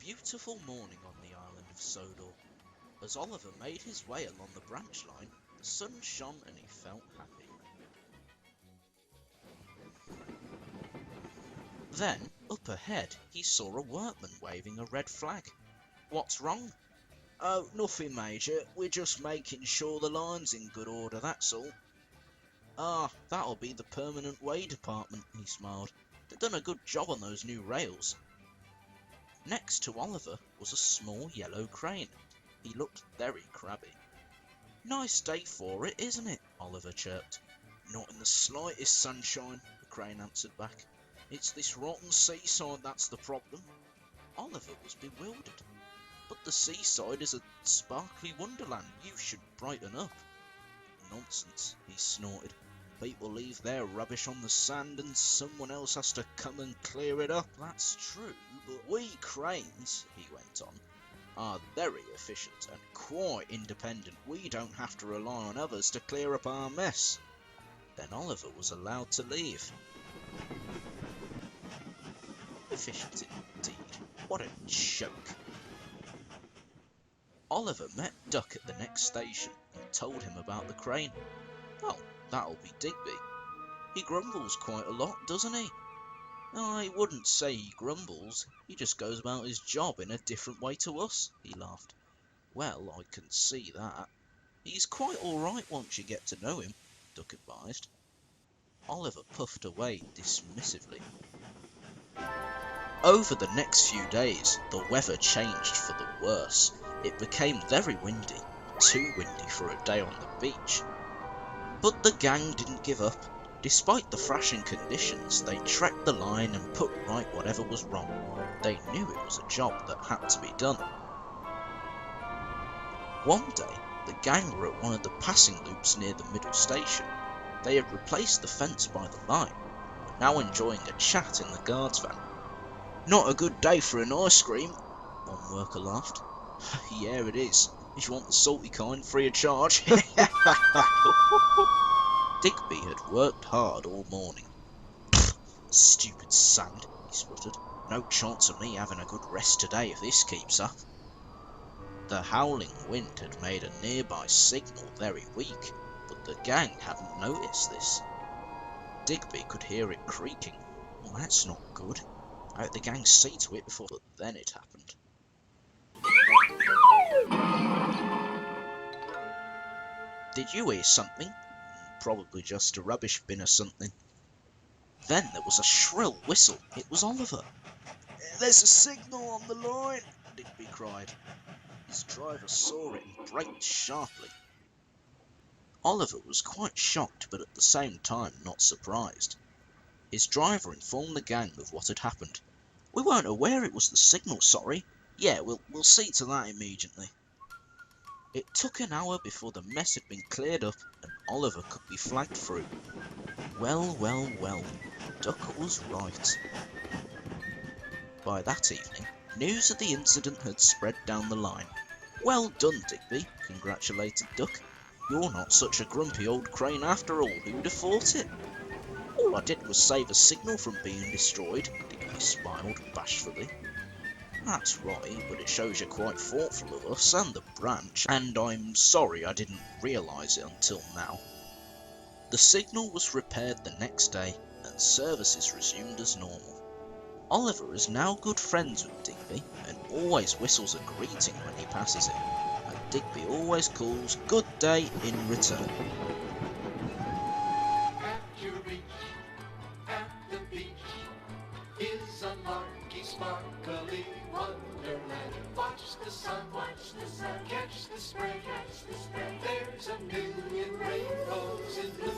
beautiful morning on the island of Sodor. As Oliver made his way along the branch line, the sun shone and he felt happy. Then, up ahead, he saw a workman waving a red flag. "What's wrong?" "Oh, nothing, Major. We're just making sure the line's in good order, that's all." "Ah, that'll be the permanent way department," he smiled. "They've done a good job on those new rails." Next to Oliver was a small yellow crane. He looked very crabby. "Nice day for it, isn't it?" Oliver chirped. "Not in the slightest sunshine," the crane answered back. "It's this rotten seaside that's the problem." Oliver was bewildered. "But the seaside is a sparkly wonderland. You should brighten up." "Nonsense," he snorted. "People leave their rubbish on the sand and someone else has to come and clear it up." "That's true, but we cranes," he went on, "are very efficient and quite independent. We don't have to rely on others to clear up our mess." Then Oliver was allowed to leave. Efficient indeed. What a joke. Oliver met Duck at the next station and told him about the crane. "Well, that'll be Digby. He grumbles quite a lot, doesn't he?" "I wouldn't say he grumbles. He just goes about his job in a different way to us," he laughed. "Well, I can see that. He's quite all right once you get to know him," Duck advised. Oliver puffed away dismissively. Over the next few days, the weather changed for the worse. It became very windy, too windy for a day on the beach. But the gang didn't give up. Despite the thrashing conditions, they trekked the line and put right whatever was wrong. They knew it was a job that had to be done. One day, the gang were at one of the passing loops near the middle station. They had replaced the fence by the line, and were now enjoying a chat in the guard's van. "Not a good day for an ice cream," one worker laughed. "Yeah, it is. If you want the salty kind, free of charge." Digby had worked hard all morning. "Stupid sand," he spluttered. "No chance of me having a good rest today if this keeps up." The howling wind had made a nearby signal very weak, but the gang hadn't noticed this. Digby could hear it creaking. "Well, that's not good. I hope the gang see to it before..." But then it happened. "Did you hear something?" "Probably just a rubbish bin or something." Then there was a shrill whistle. It was Oliver. "There's a signal on the line," Digby cried. His driver saw it and braked sharply. Oliver was quite shocked, but at the same time not surprised. His driver informed the gang of what had happened. "We weren't aware it was the signal, sorry. Yeah, we'll see to that immediately." It took an hour before the mess had been cleared up and Oliver could be flagged through. Well, well, well, Duck was right. By that evening, news of the incident had spread down the line. "Well done, Digby," congratulated Duck. "You're not such a grumpy old crane after all. Who'd have thought it?" "All I did was save a signal from being destroyed," Digby smiled bashfully. "That's right, but it shows you're quite thoughtful of us and the branch, and I'm sorry I didn't realise it until now." The signal was repaired the next day, and services resumed as normal. Oliver is now good friends with Digby, and always whistles a greeting when he passes him, and Digby always calls "good day" in return. At your reach, at the beach, is a larky, sparkly wonderland. Watch the sun, catch the spray, There's a million rainbows in blue.